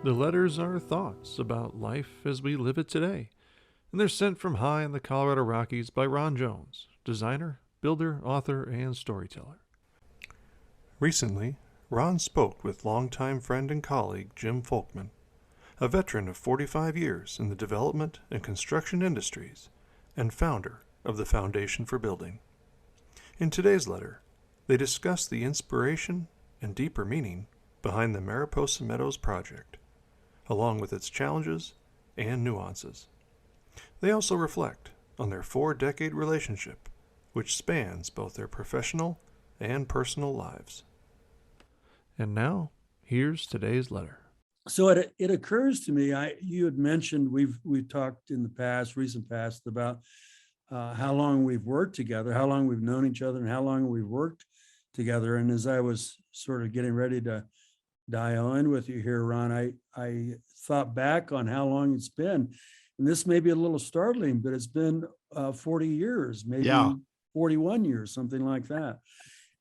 The letters are thoughts about life as we live it today, and they're sent from high in the Colorado Rockies by Ron Jones, designer, builder, author, and storyteller. Recently, Ron spoke with longtime friend and colleague Jim Folkman, a veteran of 45 years in the development and construction industries and founder of the Foundation for Building. In today's letter, they discuss the inspiration and deeper meaning behind the Mariposa Meadows project, along with its challenges and nuances. They also reflect on their 4-decade relationship, which spans both their professional and personal lives. And now, here's today's letter. So it occurs to me, you had mentioned we've talked in the past, recent past, about how long we've worked together, how long we've known each other, and how long we've worked together. And as I was sort of getting ready to dial in with you here, Ron, I thought back on how long it's been. And this may be a little startling, but it's been 40 years, maybe 41 years, something like that.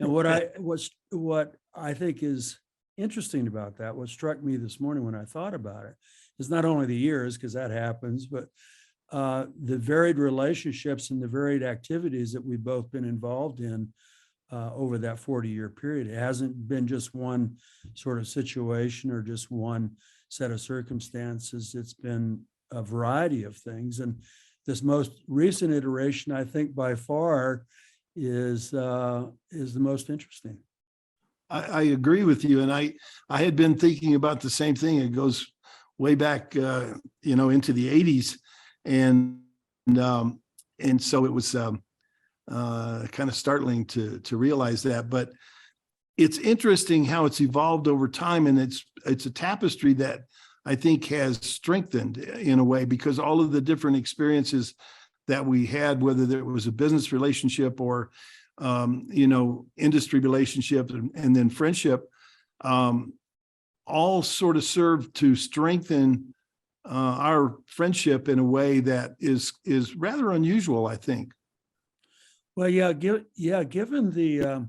And what I think is interesting about that, what struck me this morning when I thought about it, is not only the years, because that happens, but the varied relationships and the varied activities that we've both been involved in over that 40-year period. It hasn't been just one sort of situation or just one set of circumstances. It's been a variety of things. And this most recent iteration, I think by far, is the most interesting. I agree with you. And I had been thinking about the same thing. It goes way back, into the 80s. And so it was kind of startling to realize that, but it's interesting how it's evolved over time, and it's a tapestry that I think has strengthened in a way, because all of the different experiences that we had, whether there was a business relationship or industry relationship and then friendship, all sort of served to strengthen our friendship in a way that is rather unusual, I think. Well, given the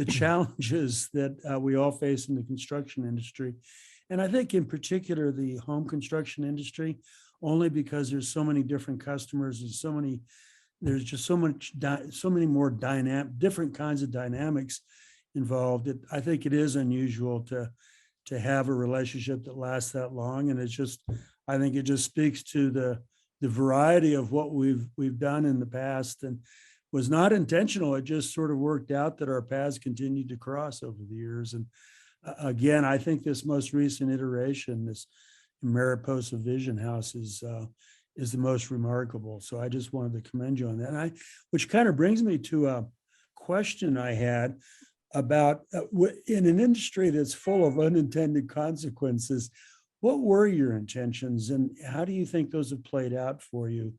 challenges that we all face in the construction industry, and I think in particular the home construction industry, only because there's so many different customers and there's just so many more different kinds of dynamics involved. I think it is unusual to have a relationship that lasts that long, and I think it just speaks to the variety of what we've done in the past, and was not intentional. It just sort of worked out that our paths continued to cross over the years. And again, I think this most recent iteration, this Mariposa Vision House, is the most remarkable. So I just wanted to commend you on that. Which kind of brings me to a question I had about in an industry that's full of unintended consequences, what were your intentions and how do you think those have played out for you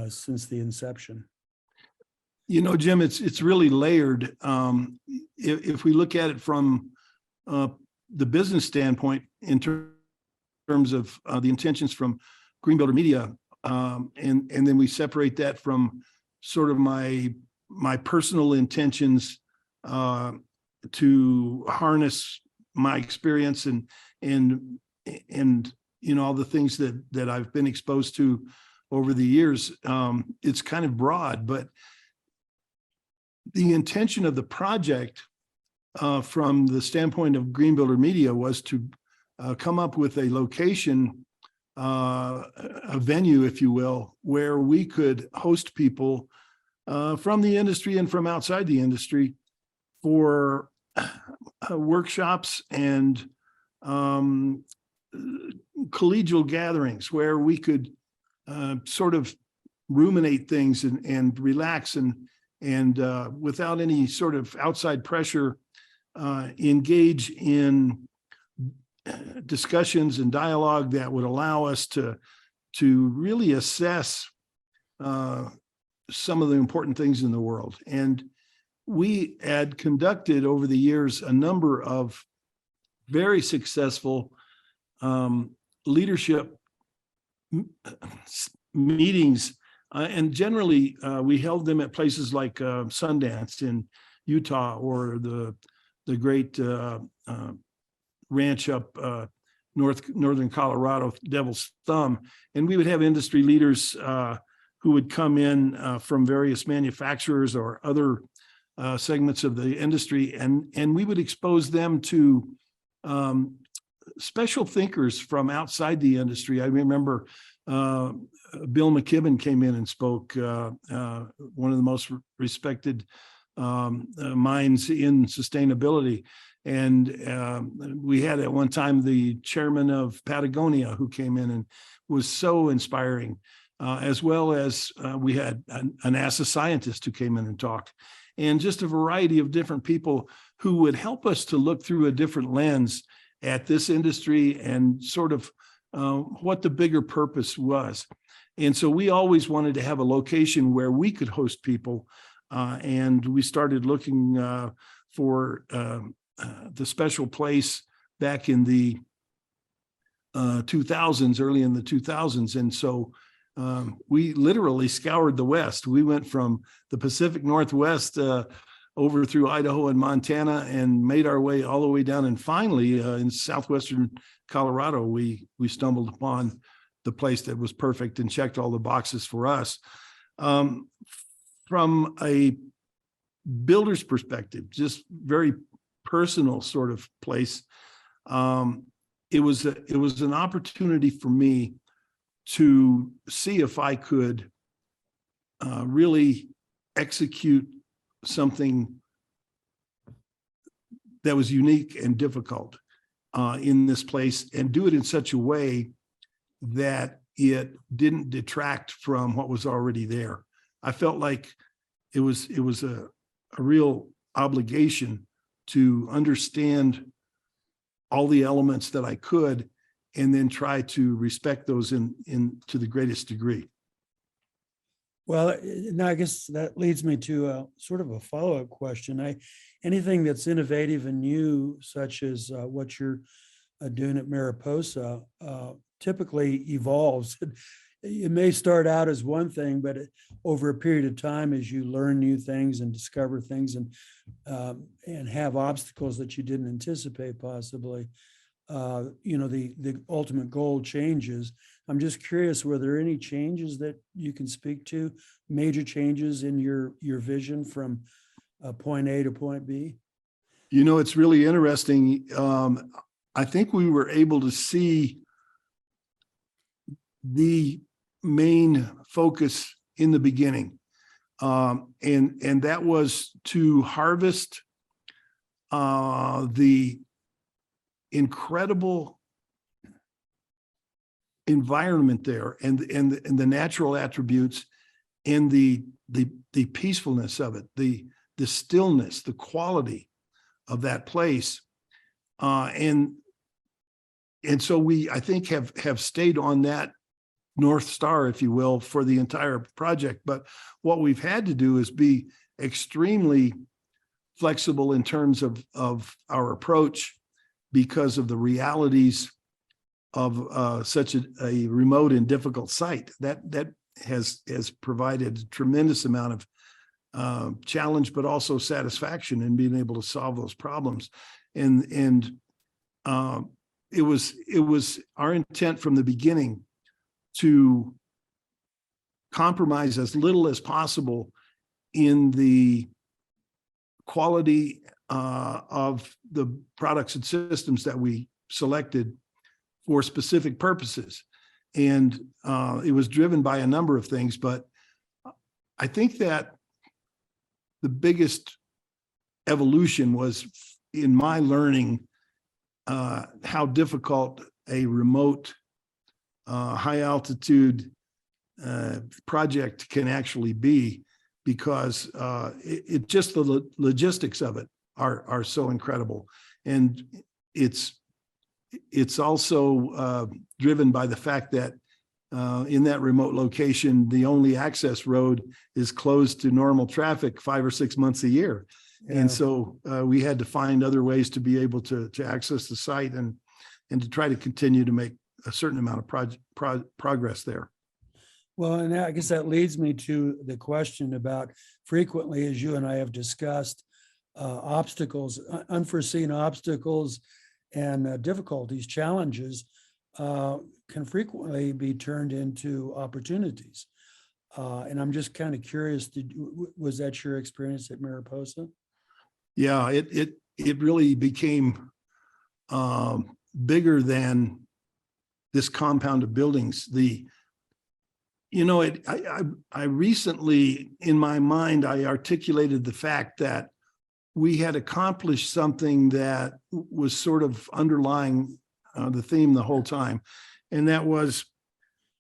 since the inception? Jim, it's really layered. If we look at it from the business standpoint, in terms of the intentions from Green Builder Media, and then we separate that from sort of my personal intentions to harness my experience and all the things that I've been exposed to over the years. It's kind of broad, but the intention of the project from the standpoint of Green Builder Media was to come up with a location, a venue, if you will, where we could host people from the industry and from outside the industry for workshops and collegial gatherings where we could sort of ruminate things and relax and without any sort of outside pressure, engage in discussions and dialogue that would allow us to really assess some of the important things in the world. And we had conducted over the years a number of very successful leadership meetings, and generally we held them at places like Sundance in Utah, or the great ranch up northern Colorado, Devil's Thumb, and we would have industry leaders who would come in from various manufacturers or other segments of the industry, and we would expose them to special thinkers from outside the industry. I remember Bill McKibben came in and spoke, one of the most respected minds in sustainability. And we had at one time the chairman of Patagonia who came in and was so inspiring, as well as we had a NASA scientist who came in and talked, and just a variety of different people who would help us to look through a different lens at this industry and sort of what the bigger purpose was. And so we always wanted to have a location where we could host people, and we started looking for the special place back in the 2000s, early in the 2000s. And so we literally scoured the West. We went from the Pacific Northwest over through Idaho and Montana and made our way all the way down. And finally, in southwestern Colorado, we stumbled upon the place that was perfect and checked all the boxes for us. From a builder's perspective, just very personal sort of place, it was an opportunity for me to see if I could really execute something that was unique and difficult in this place, and do it in such a way that it didn't detract from what was already there. I felt like it was a real obligation to understand all the elements that I could, and then try to respect those in to the greatest degree. Well, now I guess that leads me to sort of a follow-up question. Anything that's innovative and new, such as what you're doing at Mariposa, typically evolves. It may start out as one thing, but over a period of time, as you learn new things and discover things and have obstacles that you didn't anticipate possibly, the ultimate goal changes. I'm just curious, were there any changes that you can speak to, major changes in your vision from point A to point B? It's really interesting. I think we were able to see the main focus in the beginning, and that was to harvest the incredible environment there, and the natural attributes, and the peacefulness of it, the stillness, the quality of that place, and so we, I think, have stayed on that North Star, if you will, for the entire project. But what we've had to do is be extremely flexible in terms of our approach, because of the realities of such a remote and difficult site. That has provided a tremendous amount of challenge, but also satisfaction in being able to solve those problems. And it was our intent from the beginning to compromise as little as possible in the quality of the products and systems that we selected for specific purposes. And it was driven by a number of things, but I think that the biggest evolution was in my learning how difficult a remote, high altitude project can actually be, because it just the logistics of it are so incredible. And it's also driven by the fact that in that remote location, the only access road is closed to normal traffic 5 or 6 months a year. Yeah. And so we had to find other ways to be able to access the site and to try to continue to make a certain amount of progress there. Well, and I guess that leads me to the question about, frequently, as you and I have discussed, obstacles, unforeseen obstacles, and difficulties, challenges, can frequently be turned into opportunities. And I'm just kind of curious, was that your experience at Mariposa? Yeah, it really became bigger than this compound of buildings. I recently, in my mind, I articulated the fact that we had accomplished something that was sort of underlying the theme the whole time. And that was,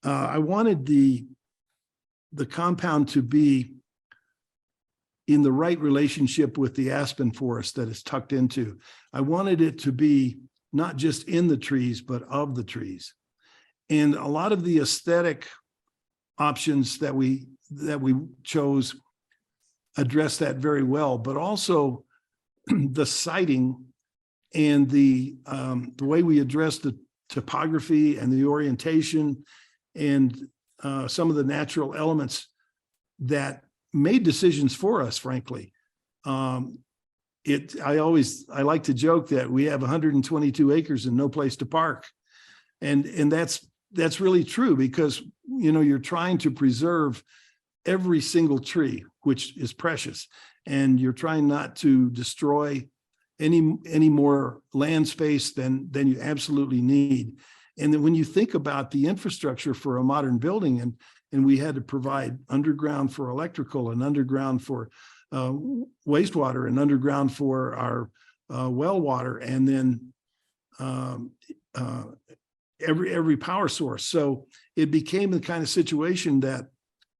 I wanted the compound to be in the right relationship with the aspen forest that it's tucked into. I wanted it to be not just in the trees, but of the trees. And a lot of the aesthetic options that we chose address that very well, but also the siting and the way we address the topography and the orientation and some of the natural elements that made decisions for us, frankly. I like to joke that we have 122 acres and no place to park. And that's really true, because, you're trying to preserve every single tree, which is precious, and you're trying not to destroy any more land space than you absolutely need. And then when you think about the infrastructure for a modern building, and we had to provide underground for electrical and underground for wastewater and underground for our well water, and then every power source. So it became the kind of situation that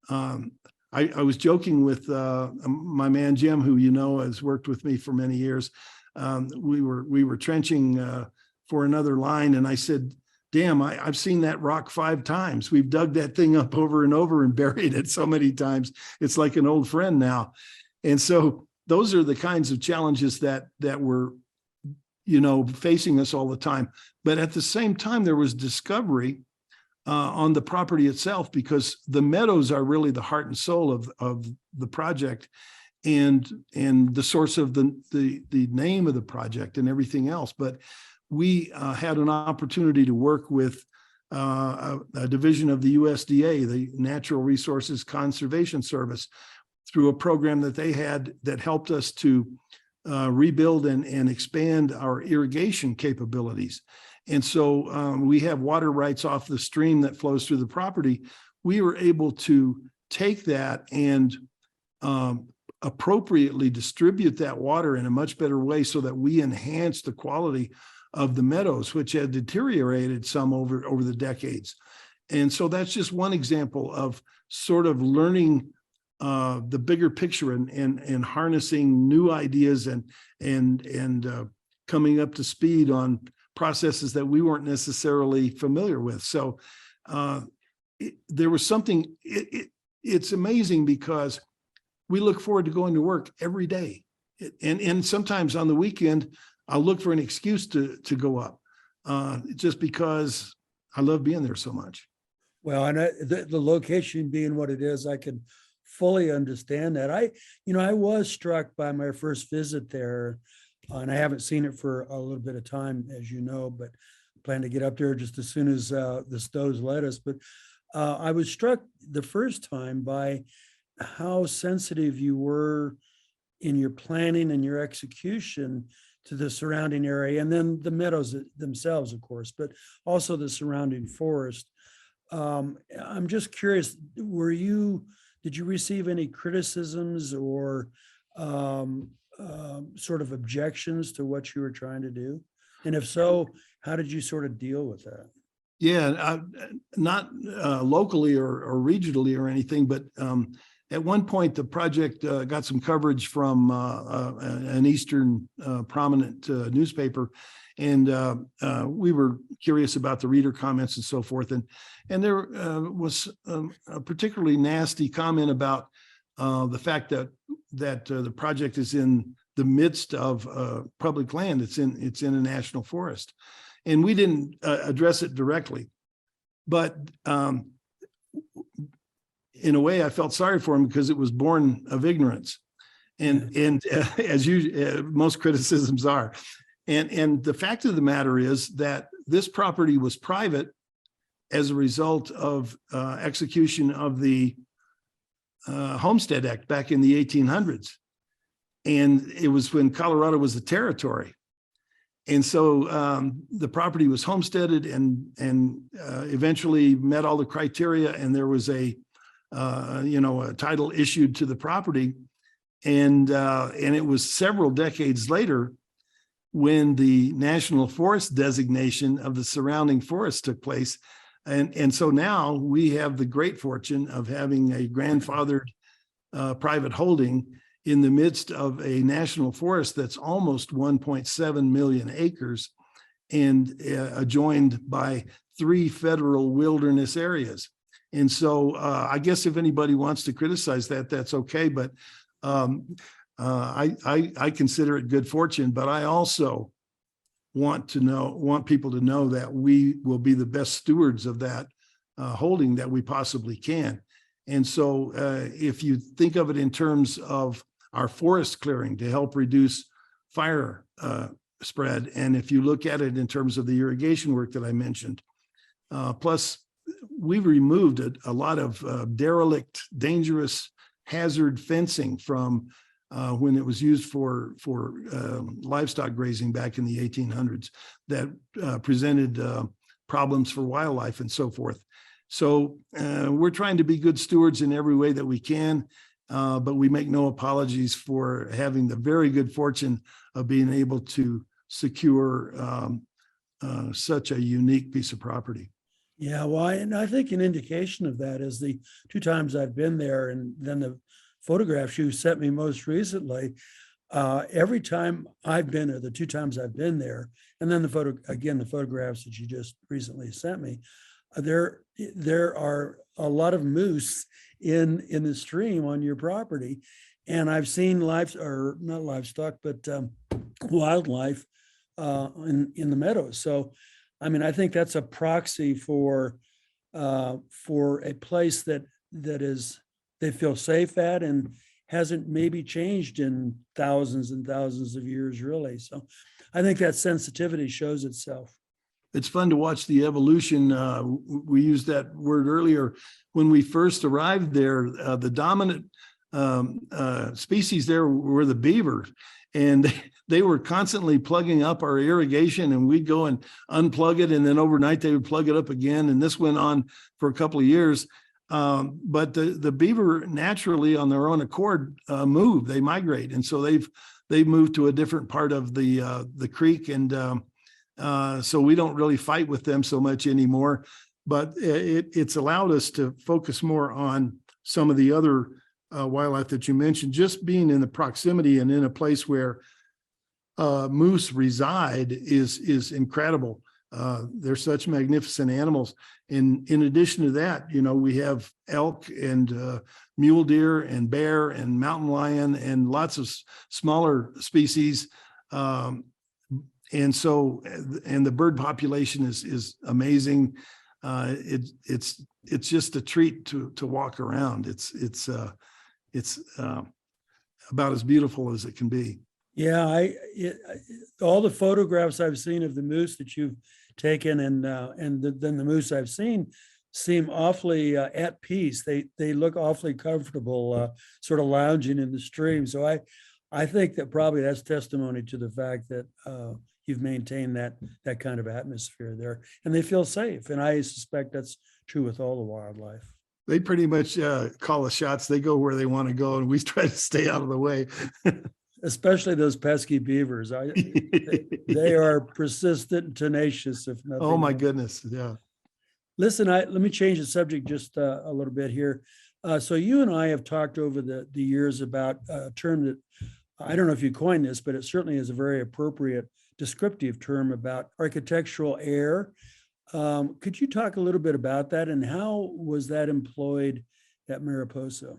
I was joking with my man Jim, who has worked with me for many years. We were trenching for another line, and I said, "Damn, I've seen that rock 5 times. We've dug that thing up over and over and buried it so many times. It's like an old friend now." And so those are the kinds of challenges that were facing us all the time. But at the same time, there was discovery on the property itself, because the meadows are really the heart and soul of the project, and the source of the name of the project and everything else. But we had an opportunity to work with a division of the USDA, the Natural Resources Conservation Service, through a program that they had that helped us to rebuild and expand our irrigation capabilities. And so we have water rights off the stream that flows through the property. We were able to take that and appropriately distribute that water in a much better way, so that we enhance the quality of the meadows, which had deteriorated some over the decades. And so that's just one example of sort of learning the bigger picture and harnessing new ideas and coming up to speed on processes that we weren't necessarily familiar with. So there was something, it's amazing, because we look forward to going to work every day. And sometimes on the weekend, I'll look for an excuse to go up just because I love being there so much. Well, and the location being what it is, I can fully understand that. I was struck by my first visit there, and I haven't seen it for a little bit of time, as you know, but plan to get up there just as soon as the snows let us. But I was struck the first time by how sensitive you were in your planning and your execution to the surrounding area, and then the meadows themselves, of course, but also the surrounding forest. I'm just curious, did you receive any criticisms or sort of objections to what you were trying to do? And if so, how did you sort of deal with that? Yeah, not locally or regionally or anything, but at one point the project got some coverage from an Eastern prominent newspaper, and we were curious about the reader comments and so forth. And there was a particularly nasty comment about the fact that the project is in the midst of public land. It's in a national forest, and we didn't address it directly, but in a way, I felt sorry for him, because it was born of ignorance, and as most criticisms are. And the fact of the matter is that this property was private as a result of execution of the Homestead Act back in the 1800s. And it was when Colorado was a territory. And so the property was homesteaded and eventually met all the criteria, and there was a title issued to the property. And it was several decades later when the National Forest designation of the surrounding forest took place. And so now we have the great fortune of having a grandfathered private holding in the midst of a national forest that's almost 1.7 million acres and adjoined by 3 federal wilderness areas. And so I guess if anybody wants to criticize that, that's okay. But I consider it good fortune, but I also want people to know that we will be the best stewards of that holding that we possibly can. And so if you think of it in terms of our forest clearing to help reduce fire spread, and if you look at it in terms of the irrigation work that I mentioned, plus we've removed a lot of derelict, dangerous, hazard fencing from when it was used for livestock grazing back in the 1800s that presented problems for wildlife and so forth. So we're trying to be good stewards in every way that we can, but we make no apologies for having the very good fortune of being able to secure such a unique piece of property. Yeah, well, and I think an indication of that is the 2 times I've been there, and then the photographs you sent me most recently. Every time I've been there, the 2 times I've been there, and then the photographs that you just recently sent me, there are a lot of moose in the stream on your property, and I've seen not livestock, but wildlife in the meadows. So, I mean, I think that's a proxy for a place that is they feel safe at and hasn't maybe changed in thousands and thousands of years, really. So I think that sensitivity shows itself. It's fun to watch the evolution. We used that word earlier. When we first arrived there, the dominant species there were the beaver, and they were constantly plugging up our irrigation, and we'd go and unplug it, and then overnight they would plug it up again. And this went on for a couple of years. But the beaver naturally on their own accord move, they migrate. And so they've moved to a different part of the creek. And so we don't really fight with them so much anymore, but it's allowed us to focus more on some of the other wildlife that you mentioned. Just being in the proximity and in a place where moose reside is incredible. They're such magnificent animals. And in addition to that, we have elk and mule deer and bear and mountain lion and lots of smaller species. And the bird population is amazing. It's just a treat to walk around. It's about as beautiful as it can be. Yeah, all the photographs I've seen of the moose that you've taken, and then the moose I've seen seem awfully at peace. They look awfully comfortable, sort of lounging in the stream. So I think that probably that's testimony to the fact that you've maintained that kind of atmosphere there, and they feel safe. And I suspect that's true with all the wildlife. They pretty much call the shots. They go where they want to go, and we try to stay out of the way. Especially those pesky beavers. They are persistent and tenacious, if nothing. Oh my else. goodness. Yeah. Listen, let me change the subject just a little bit here. So you and I have talked over the years about a term that, I don't know if you coined this, but it certainly is a very appropriate descriptive term about architectural air. Could you talk a little bit about that, and how was that employed at Mariposa?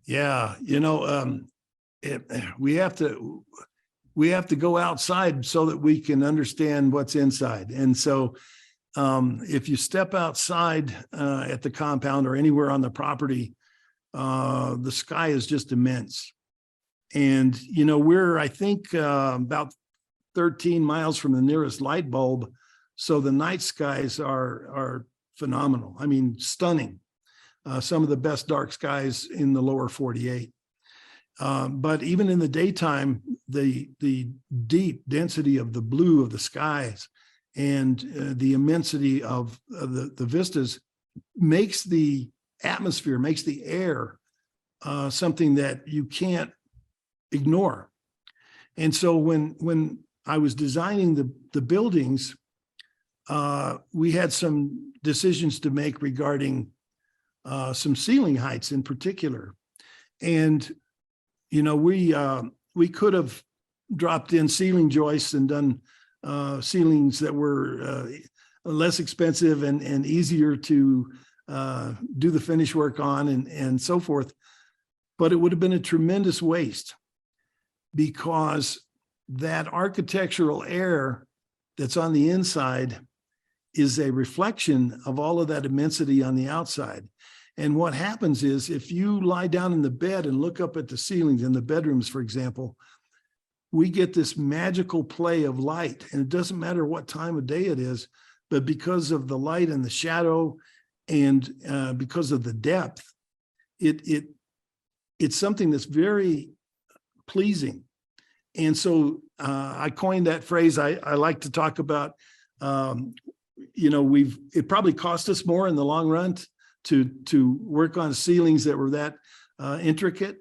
Yeah. We have to go outside so that we can understand what's inside. And so if you step outside at the compound or anywhere on the property, the sky is just immense. And, we're, I think, about 13 miles from the nearest light bulb. So the night skies are phenomenal. I mean, stunning. Some of the best dark skies in the lower 48. But even in the daytime, the deep density of the blue of the skies and the immensity of the vistas makes the atmosphere, makes the air something that you can't ignore. And so when I was designing the buildings, we had some decisions to make regarding some ceiling heights in particular. And, you know, we could have dropped in ceiling joists and done ceilings that were less expensive and easier to do the finish work on and so forth. But it would have been a tremendous waste, because that architectural air that's on the inside is a reflection of all of that immensity on the outside. And what happens is, if you lie down in the bed and look up at the ceilings in the bedrooms, for example, we get this magical play of light. And it doesn't matter what time of day it is, but because of the light and the shadow and because of the depth, it's something that's very pleasing. And so I coined that phrase. I like to talk about, you know, it probably cost us more in the long run to work on ceilings that were that intricate.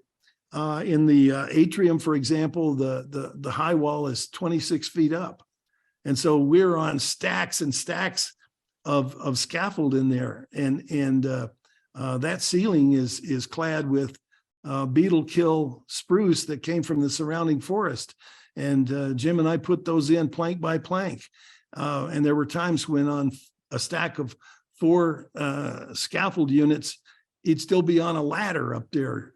In the atrium, for example, the high wall is 26 feet up. And so we're on stacks and stacks of scaffold in there. And that ceiling is clad with beetle kill spruce that came from the surrounding forest. And Jim and I put those in plank by plank. And there were times when on a stack of 4 scaffold units, it'd still be on a ladder up there,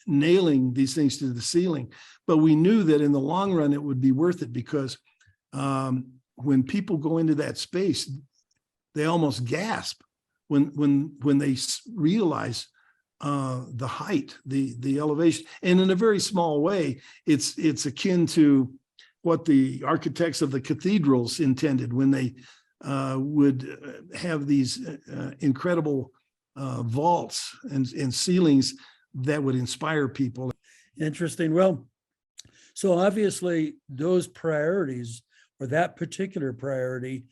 nailing these things to the ceiling. But we knew that in the long run, it would be worth it, because when people go into that space, they almost gasp when they realize the height, the elevation. And in a very small way, it's akin to what the architects of the cathedrals intended when they would have these incredible vaults and ceilings that would inspire people. Interesting. Well, so obviously those priorities, or that particular priority,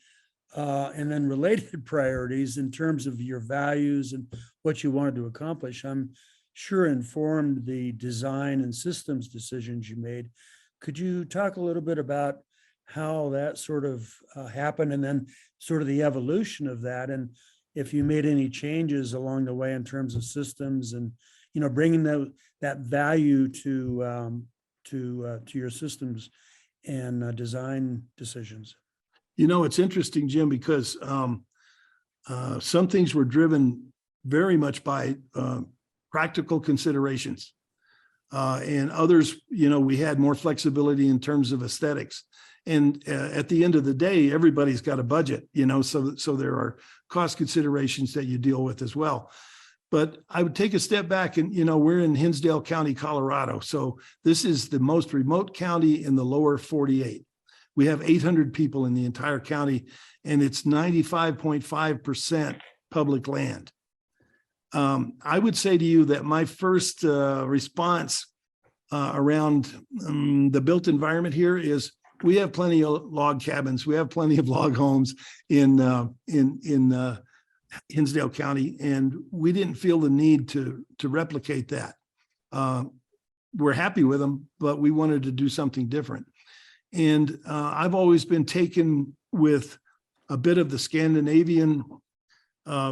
and then related priorities in terms of your values and what you wanted to accomplish, I'm sure informed the design and systems decisions you made. Could you talk a little bit about how that sort of happened, and then sort of the evolution of that, and if you made any changes along the way in terms of systems and, you know, bringing that value to your systems and design decisions? You know, it's interesting, Jim, because some things were driven very much by practical considerations. And others, you know, we had more flexibility in terms of aesthetics. And at the end of the day, everybody's got a budget, you know, so there are cost considerations that you deal with as well. But I would take a step back, and, you know, we're in Hinsdale County, Colorado. So this is the most remote county in the lower 48. We have 800 people in the entire county, and it's 95.5% public land. I would say to you that my first response around the built environment here is, we have plenty of log cabins. We have plenty of log homes in Hinsdale County, and we didn't feel the need to replicate that. We're happy with them, but we wanted to do something different. And I've always been taken with a bit of the Scandinavian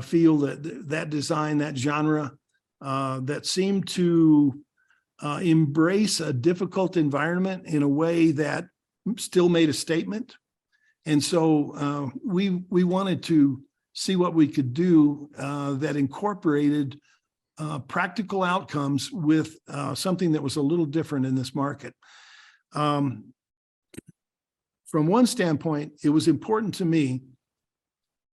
feel, that design, that genre, that seemed to embrace a difficult environment in a way that still made a statement. And so we wanted to see what we could do that incorporated practical outcomes with something that was a little different in this market. From one standpoint, it was important to me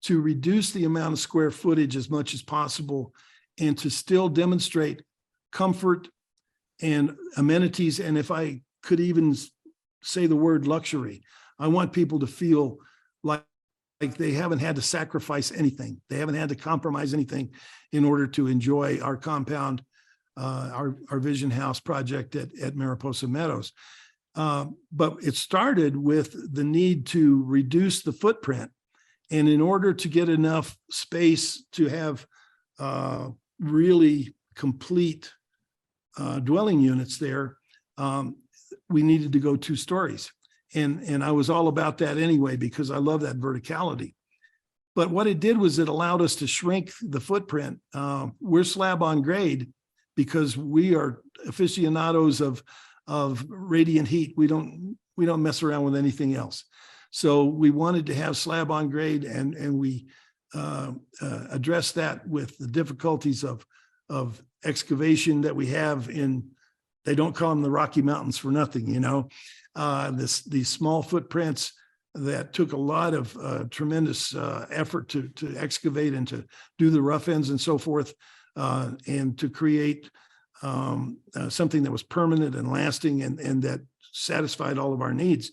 to reduce the amount of square footage as much as possible, and to still demonstrate comfort and amenities. And if I could even say the word luxury. I want people to feel like they haven't had to sacrifice anything. They haven't had to compromise anything in order to enjoy our compound, our Vision House project at Mariposa Meadows. But it started with the need to reduce the footprint. And in order to get enough space to have really complete dwelling units there, we needed to go 2 stories. And I was all about that anyway, because I love that verticality. But what it did was it allowed us to shrink the footprint. We're slab on grade because we are aficionados of radiant heat. We don't mess around with anything else. So we wanted to have slab on grade, and we addressed that with the difficulties of excavation that we have in, they don't call them the Rocky Mountains for nothing, you know. These small footprints that took a lot of tremendous effort to excavate and to do the rough ends and so forth, and to create something that was permanent and lasting and that satisfied all of our needs.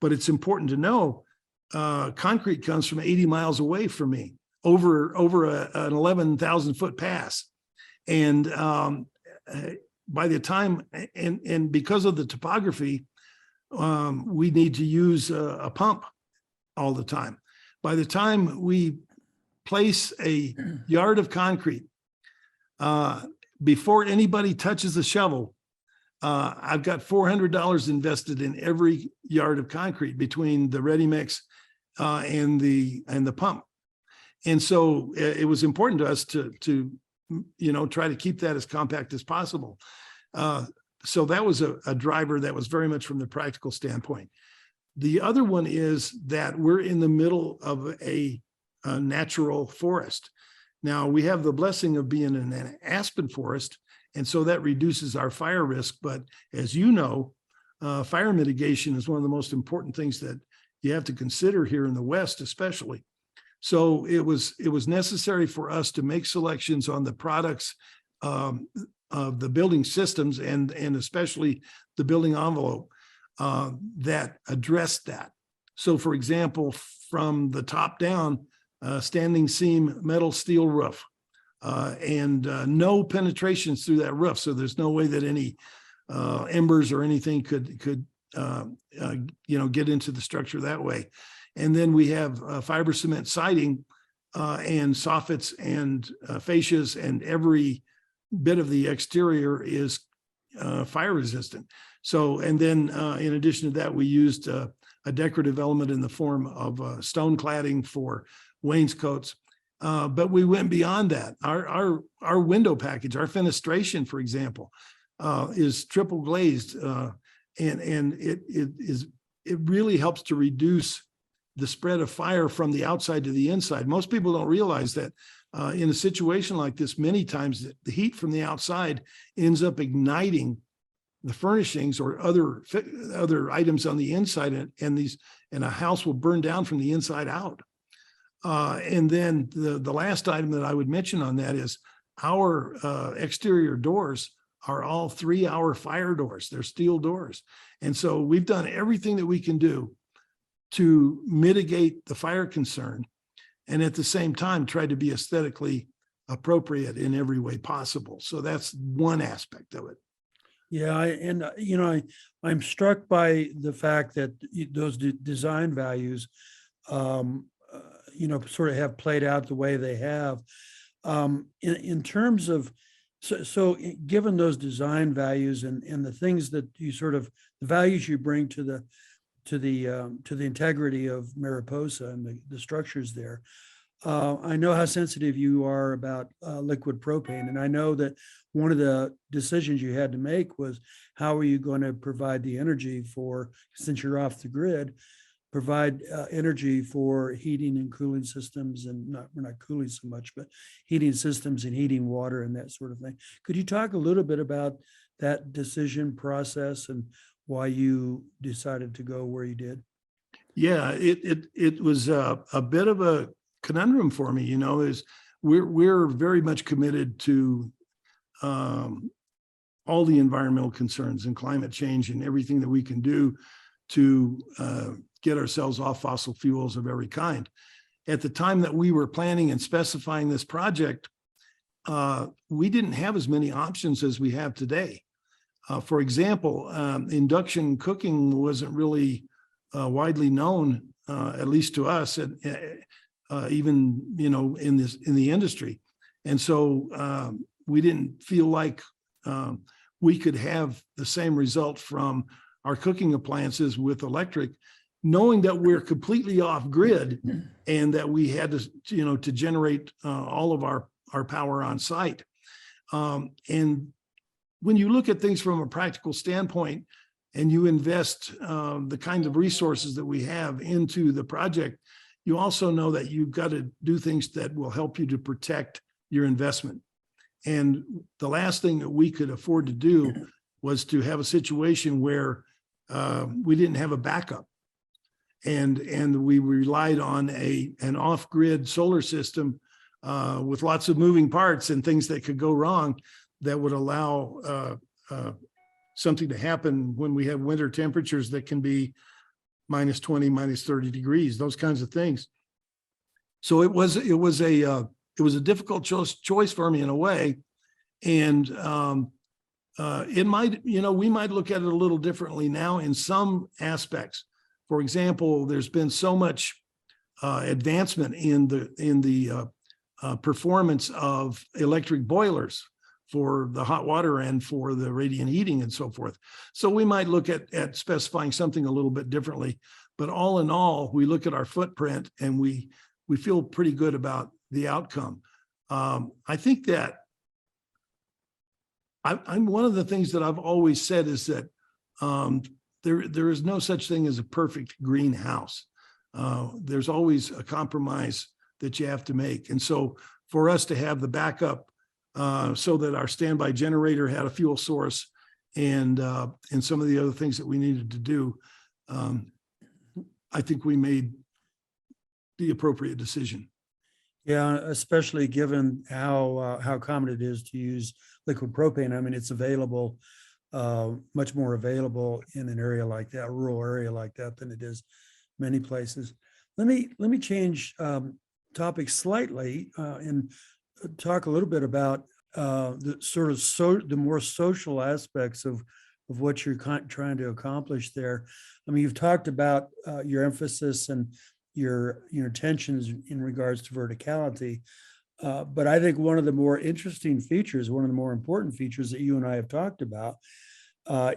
But it's important to know, concrete comes from 80 miles away from me, over an 11,000 foot pass. And by the time, and because of the topography, we need to use a pump all the time. By the time we place a yard of concrete, before anybody touches the shovel, I've got $400 invested in every yard of concrete between the ready mix and the pump. And so it was important to us to try to keep that as compact as possible. So that was a driver that was very much from the practical standpoint. The other one is that we're in the middle of a natural forest. Now, we have the blessing of being in an aspen forest, and so that reduces our fire risk. But as you know, fire mitigation is one of the most important things that you have to consider here in the West, especially. So it was necessary for us to make selections on the products of the building systems and especially the building envelope that addressed that. So, for example, from the top down, standing seam metal steel roof, and no penetrations through that roof. So there's no way that any embers or anything could get into the structure that way. And then we have fiber cement siding and soffits and fascias, and every bit of the exterior is fire resistant. So, and then in addition to that, we used a decorative element in the form of stone cladding for wainscots. But we went beyond that. Our window package, our fenestration, for example, is triple glazed, and it really helps to reduce the spread of fire from the outside to the inside. Most people don't realize that in a situation like this, many times the heat from the outside ends up igniting the furnishings or other items on the inside, and a house will burn down from the inside out. And then the last item that I would mention on that is our exterior doors are all 3-hour fire doors. They're steel doors. And so we've done everything that we can do to mitigate the fire concern, and at the same time try to be aesthetically appropriate in every way possible. So that's one aspect of it. Yeah, I'm struck by the fact that those design values, sort of have played out the way they have. In terms of, so given those design values and the things that you the values you bring to the integrity of Mariposa and the structures there, I know how sensitive you are about liquid propane, and I know that one of the decisions you had to make was how are you going to provide the energy for, since you're off the grid, provide energy for heating and cooling systems, and we're not cooling so much, but heating systems and heating water and that sort of thing. Could you talk a little bit about that decision process and why you decided to go where you did? Yeah, it was a bit of a conundrum for me. We're very much committed to all the environmental concerns and climate change and everything that we can do to get ourselves off fossil fuels of every kind. At the time that we were planning and specifying this project, we didn't have as many options as we have today. For example, induction cooking wasn't really widely known, at least to us, even in the industry. And so we didn't feel like we could have the same result from our cooking appliances with electric, knowing that we're completely off grid and that we had to generate all of our power on site. And when you look at things from a practical standpoint and you invest the kinds of resources that we have into the project, you also know that you've got to do things that will help you to protect your investment. And the last thing that we could afford to do was to have a situation where we didn't have a backup. And we relied on an off-grid solar system with lots of moving parts and things that could go wrong that would allow something to happen when we have winter temperatures that can be minus 20, minus 30 degrees, those kinds of things. So it was a difficult choice for me in a way. And it might, we might look at it a little differently now in some aspects. For example, there's been so much advancement in the performance of electric boilers for the hot water and for the radiant heating and so forth. So we might look at specifying something a little bit differently, but all in all, we look at our footprint and we feel pretty good about the outcome. I think that I'm one of the things that I've always said is that there is no such thing as a perfect greenhouse. There's always a compromise that you have to make. And so for us to have the backup so that our standby generator had a fuel source and some of the other things that we needed to do, I think we made the appropriate decision. Yeah, especially given how common it is to use liquid propane. I mean, it's available, much more available in an area like that, rural area like that, than it is many places. Let me change topic slightly and talk a little bit about the more social aspects of what you're trying to accomplish there. I mean, you've talked about your emphasis and your intentions in regards to verticality, but I think one of the more interesting features, one of the more important features that you and I have talked about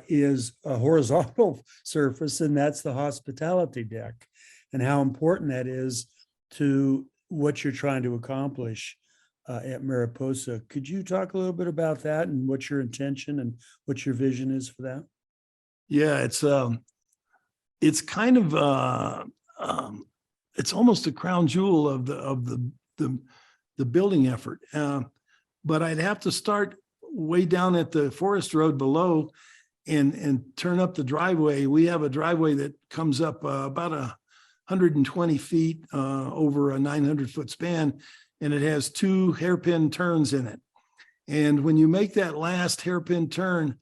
is a horizontal surface, and that's the hospitality deck, and how important that is to what you're trying to accomplish at Mariposa. Could you talk a little bit about that and what your intention and what your vision is for that? Yeah, it's kind of it's almost a crown jewel of the building effort. But I'd have to start way down at the forest road below and turn up the driveway. We have a driveway that comes up about 120 feet over a 900-foot span, and it has 2 hairpin turns in it. And when you make that last hairpin turn,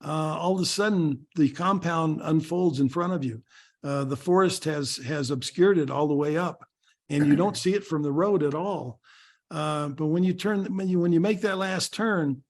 all of a sudden the compound unfolds in front of you. The forest has obscured it all the way up, and you don't see it from the road at all. But when you make that last turn,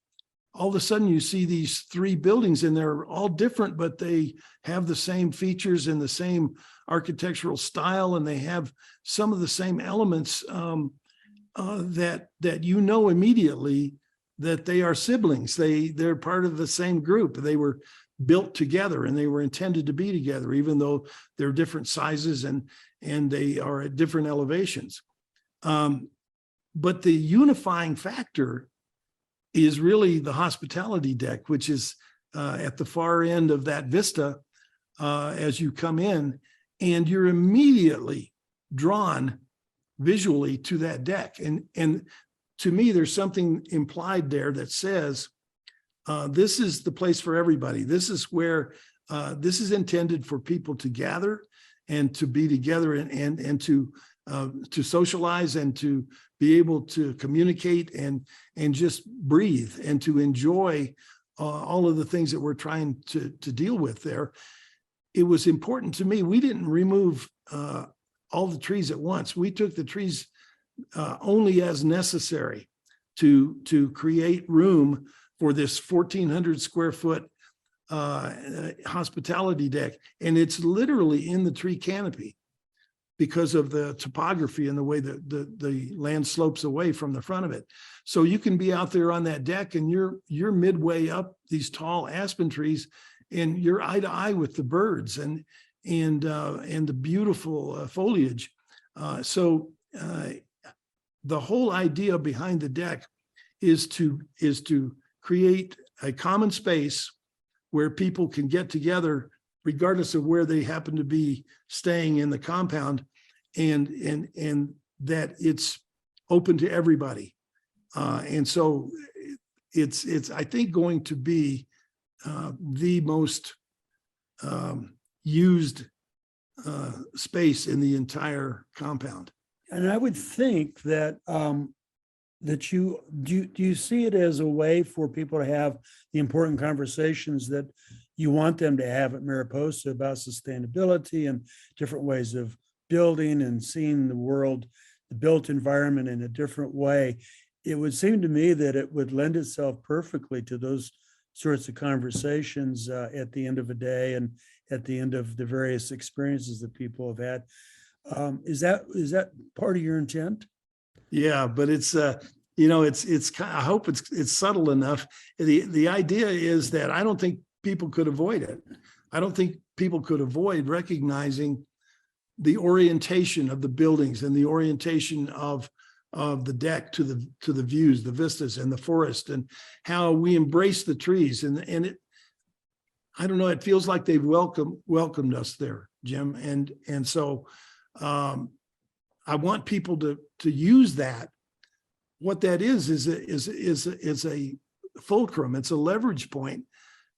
all of a sudden you see these 3 buildings, and they're all different, but they have the same features and the same architectural style, and they have some of the same elements that immediately that they are siblings. They're part of the same group. They were built together and they were intended to be together, even though they're different sizes and they are at different elevations. But the unifying factor is really the hospitality deck, which is at the far end of that vista as you come in, and you're immediately drawn visually to that deck. And to me, there's something implied there that says, this is the place for everybody. This is where this is intended for people to gather and to be together and to socialize and to be able to communicate and just breathe and to enjoy all of the things that we're trying to deal with there. it was important to me. We didn't remove all the trees at once. We took the trees only as necessary to create room for this 1,400 square foot hospitality deck. And it's literally in the tree canopy because of the topography and the way that the land slopes away from the front of it. So you can be out there on that deck and you're midway up these tall aspen trees and you're eye to eye with the birds and the beautiful foliage. So the whole idea behind the deck is to create a common space where people can get together regardless of where they happen to be staying in the compound, and that it's open to everybody. And so it's I think going to be the most used space in the entire compound. And I would think that that do you see it as a way for people to have the important conversations that you want them to have at Mariposa about sustainability and different ways of building and seeing the world, the built environment in a different way? It would seem to me that it would lend itself perfectly to those sorts of conversations at the end of a day and at the end of the various experiences that people have had. Is that part of your intent? Yeah, but it's it's kind of, I hope it's subtle enough. The idea is that I don't think people could avoid it. I don't think people could avoid recognizing the orientation of the buildings and the orientation of the deck to the views, the vistas and the forest, and how we embrace the trees. And it, I don't know, it feels like they've welcomed us there, Jim. And so I want people to use that. What that is a fulcrum. It's a leverage point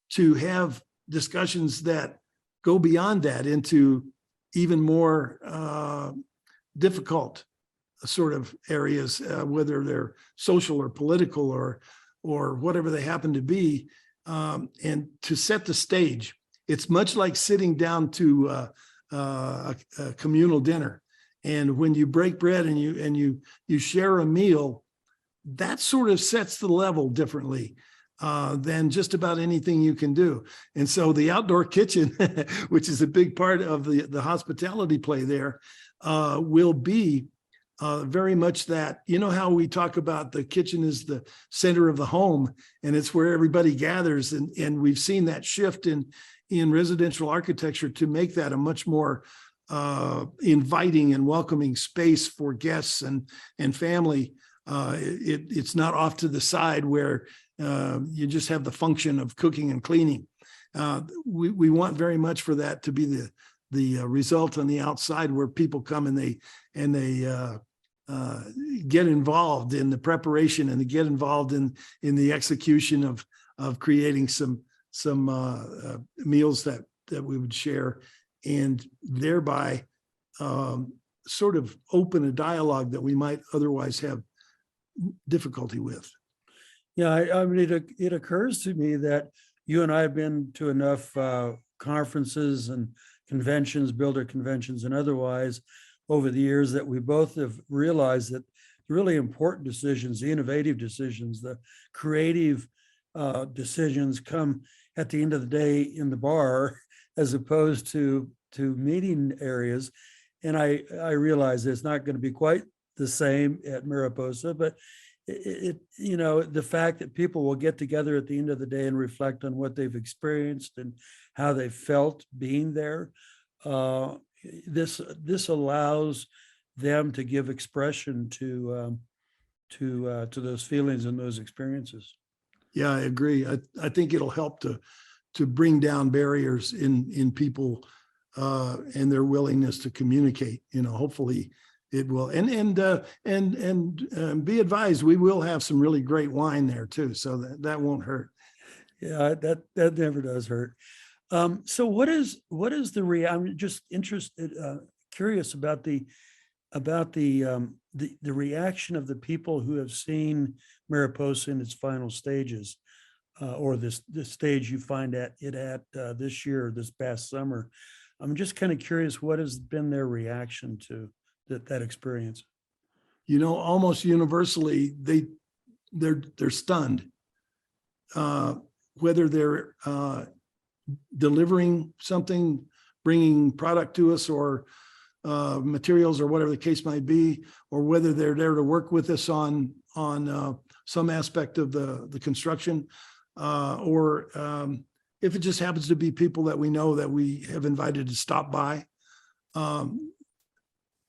to have discussions that go beyond that into even more difficult sort of areas, whether they're social or political or whatever they happen to be, and to set the stage. It's much like sitting down to a communal dinner, and when you break bread and you share a meal, that sort of sets the level differently than just about anything you can do. And so the outdoor kitchen, which is a big part of the hospitality play there, will be very much that. You know how we talk about the kitchen is the center of the home and it's where everybody gathers, and we've seen that shift in residential architecture to make that a much more inviting and welcoming space for guests and family. It's not off to the side where you just have the function of cooking and cleaning. We want very much for that to be the result on the outside, where people come and they get involved in the preparation and they get involved in the execution of creating some meals that we would share, and thereby sort of open a dialogue that we might otherwise have difficulty with. Yeah, I mean, it occurs to me that you and I have been to enough conferences and conventions, builder conventions and otherwise over the years, that we both have realized that really important decisions, the innovative decisions, the creative decisions come at the end of the day in the bar, as opposed to meeting areas. And I realize it's not going to be quite the same at Mariposa, but the fact that people will get together at the end of the day and reflect on what they've experienced and how they felt being there, this allows them to give expression to those feelings and those experiences. Yeah, I agree. I think it'll help to bring down barriers in people and their willingness to communicate. Hopefully it will. And be advised, we will have some really great wine there too, so that won't hurt. Yeah, that never does hurt. So what is the I'm just interested, curious about the reaction of the people who have seen Mariposa in its final stages. or this stage you find it at this year, this past summer. I'm just kind of curious, what has been their reaction to that experience? Almost universally, they're stunned. Whether they're delivering something, bringing product to us, or materials, or whatever the case might be, or whether they're there to work with us on some aspect of the construction, or if it just happens to be people that we know that we have invited to stop by,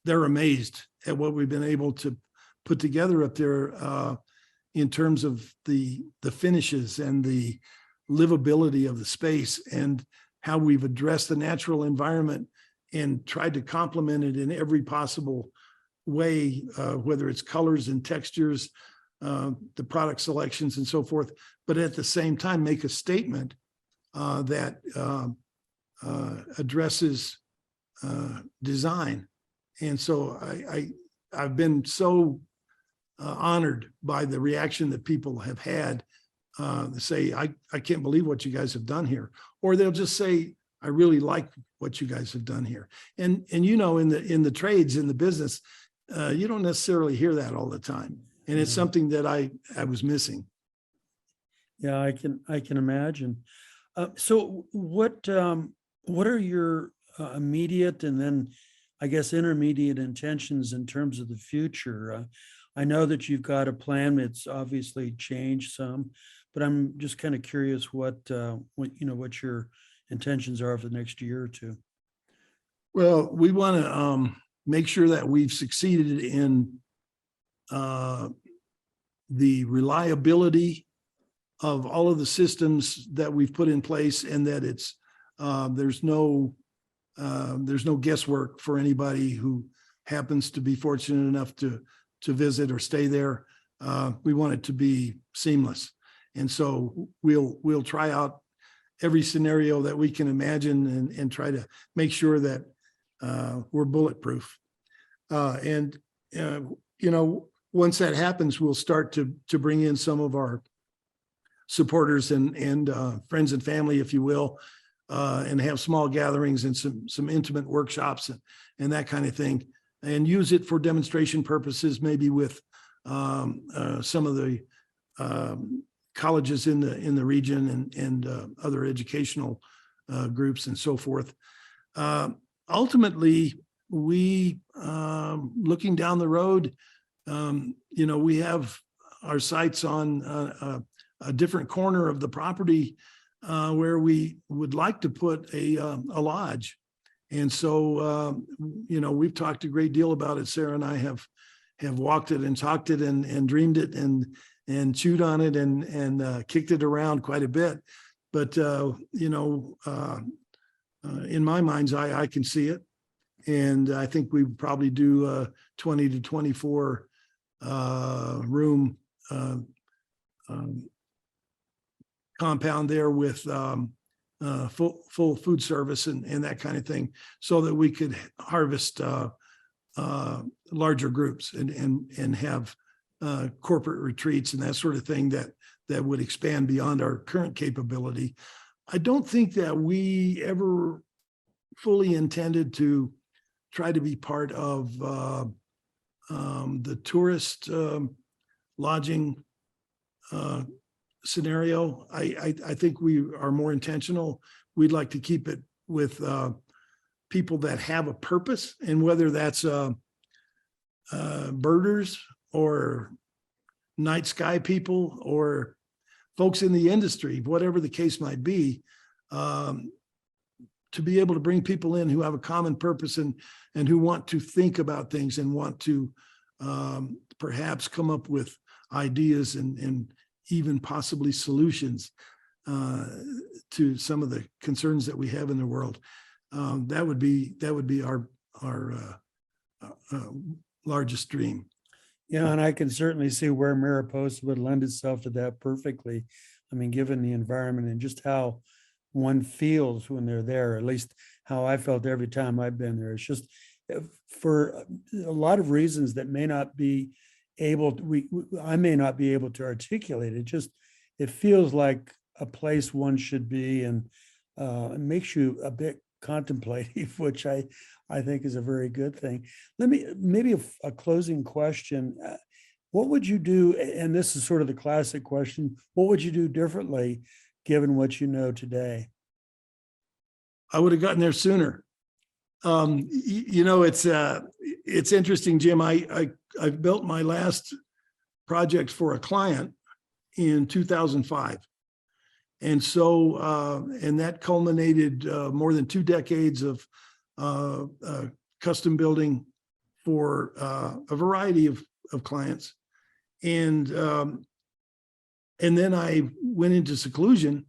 they're amazed at what we've been able to put together up there in terms of the finishes and the livability of the space, and how we've addressed the natural environment and tried to complement it in every possible way, whether it's colors and textures, the product selections and so forth, but at the same time make a statement that addresses design. And so I've been so honored by the reaction that people have had. They say, I can't believe what you guys have done here. Or they'll just say, I really like what you guys have done here. And in the trades, in the business, you don't necessarily hear that all the time. And it's something that I was missing. Yeah, I can imagine. So what are your immediate and then I guess intermediate intentions in terms of the future? I know that you've got a plan that's obviously changed some, but I'm just kind of curious what your intentions are for the next year or two. Well, we want to make sure that we've succeeded in the reliability of all of the systems that we've put in place, and that it's there's no guesswork for anybody who happens to be fortunate enough to visit or stay there. We want it to be seamless, and so we'll try out every scenario that we can imagine and try to make sure that we're bulletproof. Once that happens, we'll start to bring in some of our supporters and friends and family, if you will, and have small gatherings and some intimate workshops and that kind of thing, and use it for demonstration purposes, maybe with some of the colleges in the region and other educational groups and so forth. Ultimately, we looking down the road, we have our sights on a different corner of the property where we would like to put a lodge. And so, we've talked a great deal about it. Sarah and I have walked it and talked it and dreamed it and chewed on it and kicked it around quite a bit. But, in my mind's eye, I can see it. And I think we would probably do a 20 to 24 room compound there with full food service and that kind of thing, so that we could harvest larger groups and have corporate retreats and that sort of thing that would expand beyond our current capability. I don't think that we ever fully intended to try to be part of the tourist lodging scenario. I think we are more intentional. We'd like to keep it with people that have a purpose, and whether that's birders or night sky people or folks in the industry, whatever the case might be, to be able to bring people in who have a common purpose and who want to think about things and want to perhaps come up with ideas and even possibly solutions to some of the concerns that we have in the world. That would be our largest dream. Yeah, and I can certainly see where Mariposa would lend itself to that perfectly. I mean, given the environment and just how one feels when they're there, at least how I felt every time I've been there. It's just for a lot of reasons that may not be able to, I may not be able to articulate. it feels like a place one should be, and it makes you a bit contemplative, which I think is a very good thing. Maybe a closing question. What would you do? And this is sort of the classic question. What would you do differently given what you know today? I would have gotten there sooner. It's interesting, Jim. I built my last project for a client in 2005. And so, and that culminated more than 2 decades of custom building for a variety of clients. And then I went into seclusion.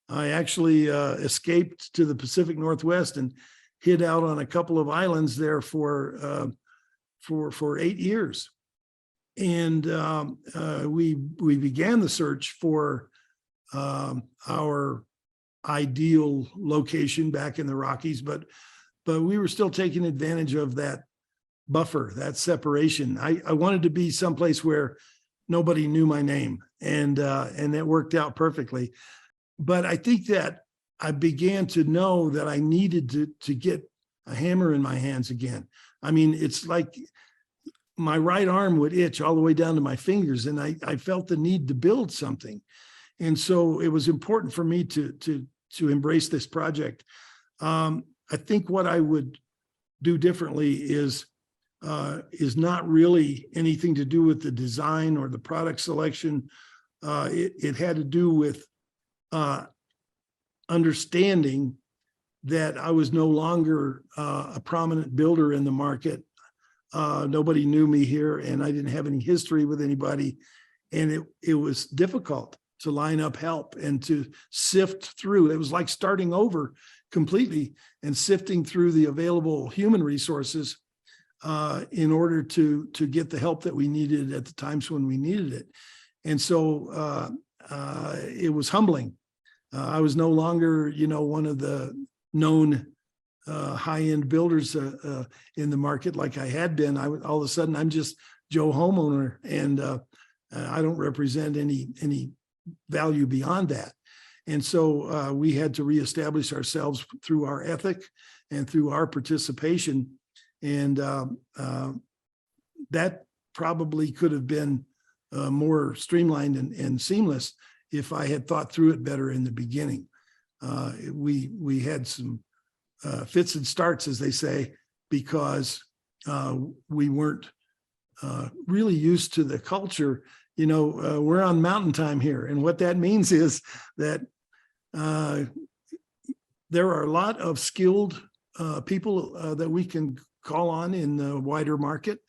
I actually escaped to the Pacific Northwest and hid out on a couple of islands there for 8 years. And we began the search for our ideal location back in the Rockies, but we were still taking advantage of that buffer, that separation. I wanted to be someplace where nobody knew my name, and that worked out perfectly. But I think that I began to know that I needed to get a hammer in my hands again. I mean, it's like my right arm would itch all the way down to my fingers, and I felt the need to build something. And so it was important for me to embrace this project. I think what I would do differently is not really anything to do with the design or the product selection. It had to do with understanding that I was no longer a prominent builder in the market. Nobody knew me here, and I didn't have any history with anybody. And it was difficult to line up help and to sift through. It was like starting over completely and sifting through the available human resources in order to get the help that we needed at the times when we needed it. And so it was humbling. I was no longer, one of the known high-end builders in the market like I had been. All of a sudden, I'm just Joe homeowner, and I don't represent any value beyond that. And so we had to reestablish ourselves through our ethic and through our participation. And that probably could have been more streamlined and seamless if I had thought through it better in the beginning. We had some fits and starts, as they say, because we weren't really used to the culture. We're on mountain time here. And what that means is that there are a lot of skilled people that we can call on in the wider market,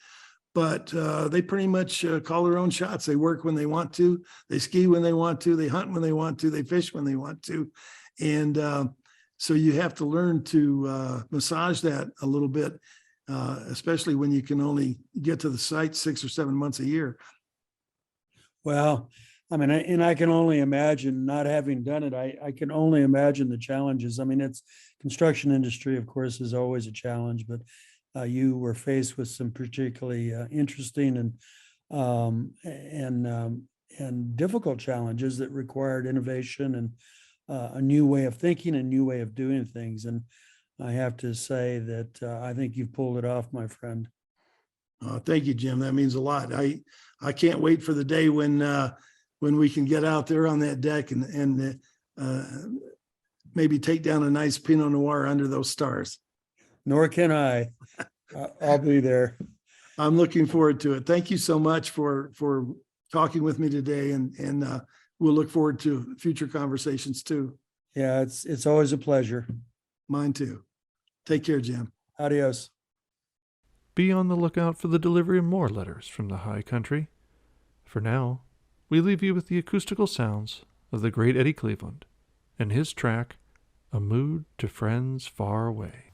but they pretty much call their own shots. They work when they want to, they ski when they want to, they hunt when they want to, they fish when they want to. And so you have to learn to massage that a little bit, especially when you can only get to the site 6 or 7 months a year. Well, I mean, and I can only imagine, not having done it, I can only imagine the challenges. I mean, it's construction industry, of course, is always a challenge, but you were faced with some particularly interesting and difficult challenges that required innovation and a new way of thinking, a new way of doing things. And I have to say that I think you've pulled it off, my friend. Thank you, Jim. That means a lot. I can't wait for the day when we can get out there on that deck and maybe take down a nice Pinot Noir under those stars. Nor can I. I'll be there. I'm looking forward to it. Thank you so much for talking with me today, and we'll look forward to future conversations too. Yeah, it's always a pleasure. Mine too. Take care, Jim. Adios. Be on the lookout for the delivery of more letters from the high country. For now, we leave you with the acoustical sounds of the great Eddie Cleveland and his track, A Mood to Friends Far Away.